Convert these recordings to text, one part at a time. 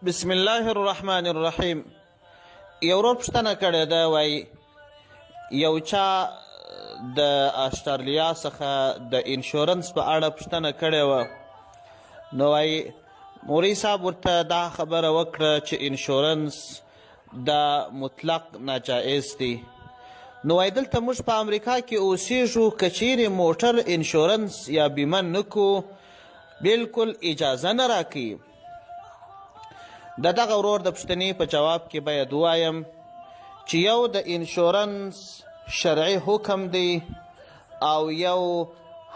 بسم الله الرحمن الرحیم. یو ورور پوښتنه کړې ده، وایي یو چا د استرالیا څخه د انشورنس په اړه پوښتنه کړې وه، نو وایي مولوي صاحب ورته دا خبره وکړه چې انشورنس دا مطلق ناجایز دی. نو وایي دلته موږ په امریکا کې اوسېږو، که چیرې موټر انشورنس یا بیمه نه کړو بلکل اجازه نه راکوي. د دغه ورور د پوښتنې په جواب کې باید ووایم چې یو د انشورنس شرعي حکم دی او یو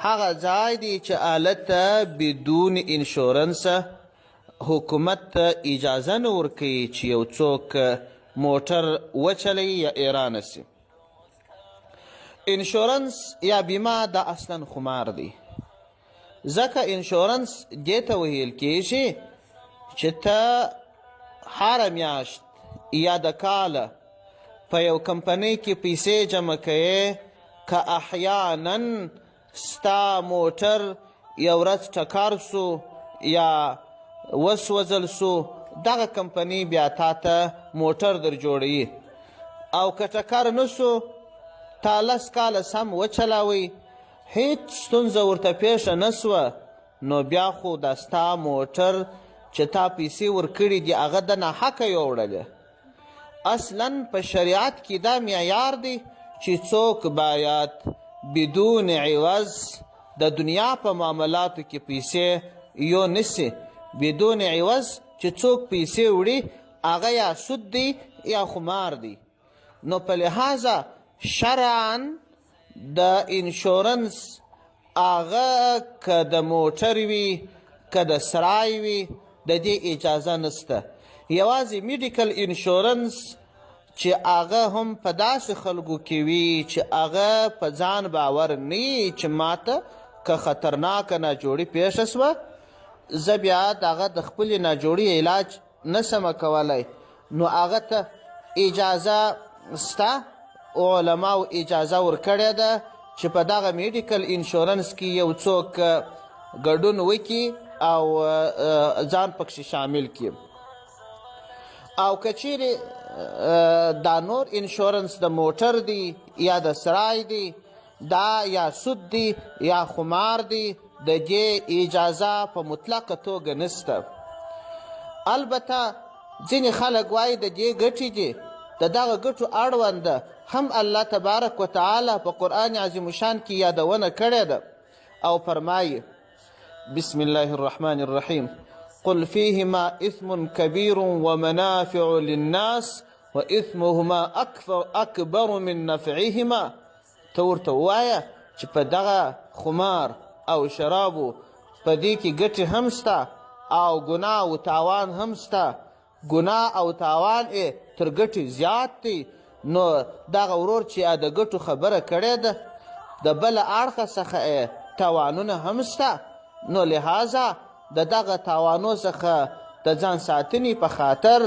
هغه ځای دی چې هلته بدون انشورنس حکومت ته اجازه نه ورکوي چې یو څوک موټر وچلوي یا ایرانه سي. انشورنس یا بیمه دا اصلا خمار دی، ځکه انشورنس دې ته ویل کیږي چې ته هره میاشت یا د کاله په یو کمپنۍ کې پیسې جمع کوې، که احیانا ستا موټر یو ورځ ټکر سو یا وسوځل سو، دغه کمپنۍ بیا تا ته موټر در جوړوي، او که ټکر نه سو تا 10 کاله سم وچلاوئ، هیڅ ستونزه ورته پیښه نه سوه، نو بیا خو دا ستا موټر چې تا پیسې ورکړي دي هغه د ناحقه یوړلې. اصلا په شریعت کې دا معیار دی چې څوک باید بدون عوض د دنیا په معاملاتو کې پیسې یو نسی، بدون عوض چې څوک پیسې وړي هغه یا سود دی یا خمار دی. نو په لحاظه شرعا د انشورنس هغه که د موټر وي که د سرای وي د دې اجازه نسته. یوازې میډیکل انشورنس چې هغه هم په داسې خلکو کې وي چې هغه په ځان باور نه وي چې ماته که خطرناکه ناجوړي پیښه سوه، زه بیا دغه د خپلې ناجوړي علاج نسمه کولی، نو هغه ته اجازه سته. علماو اجازه ورکړې ده چې په دغه میډیکل انشورنس کې یو څوک ګډون وکړي او ځان پکښې شامل کړي. او که چیرې دا نور انشورنس د موټر دی یا د سرای دی، دا یا سود دی یا خمار دی، د دې اجازه په مطلقه توګه نسته. البته ځینې خلک وایي د دې ګټې دي، د دغه ګټو اړونده هم الله تبارک وتعالی په قرآن عظیم الشان کې یادونه کړې ده او فرمایي بسم الله الرحمن الرحیم قل فیهما اثم کبیر ومنافع للناس واثمهما اکبر من نفعهما. ته ورته ووایه چې په دغه خمار او شرابو په دې کې ګټې هم سته او ګناه او تاوان هم سته، ګناه او تاوان یې تر ګټې زیات دی. نو دغه ورور چې د ګټو خبره کړې ده د بله اړخه څخه تاوانونه هم سته، نو لحاظه د دغه تاوانو څخه د ځان ساتنې په خاطر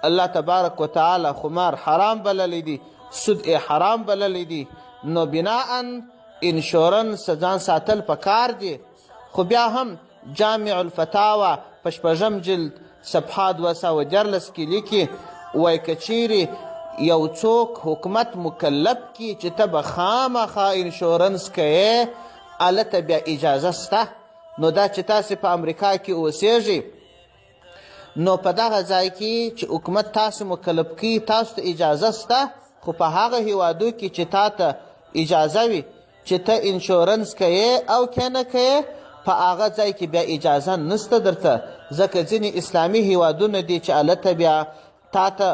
الله تبارک وتعالی خمار حرام بللی دی، سود حرام بللی دی، نو بناء انشورنس ځان ساتل پکار دی. خو بیا هم جامع الفتاوا په 6 جلد صفحه 214 کې لیکي، وایي که چیرې یو څوک حکومت مکلف کی چې ته به خامخا انشورنس کوې، هلته بیا اجازه سته. نو دا چې تاسې په امریکا کې اوسېږئ، نو په دغه ځای کې چې حکومت تاسې مکلف کوي تاسو ته اجازه سته، خو په هغه هیوادو کې چې تا ته اجازه وي چې ته انشورنس کوې او که نه کوې، په هغه ځای کې بیا اجازه نسته درته، ځکه ځینې اسلامي هیوادونه دي چې هلته بیا تا ته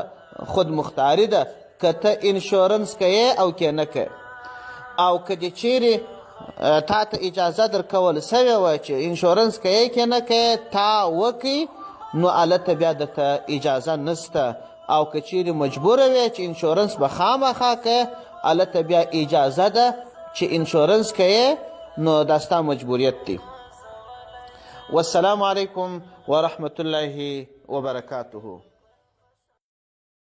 خود مختاری ده که ته انشورنس کوې او که نه کوې. او که دې چیرې تا ته اجازه درکول سوې وه چې انشورنس کوې که نه کوې، تا وکړي، نو هلته بیا درته اجازه نسته. او که چیرې مجبوره وې چې انشورنس به خامخا کوې، هلته بیا اجازه ده چې انشورنس کوې، نو دا ستا مجبوریت دی. والسلام علیکم ورحمة الله وبرکاته.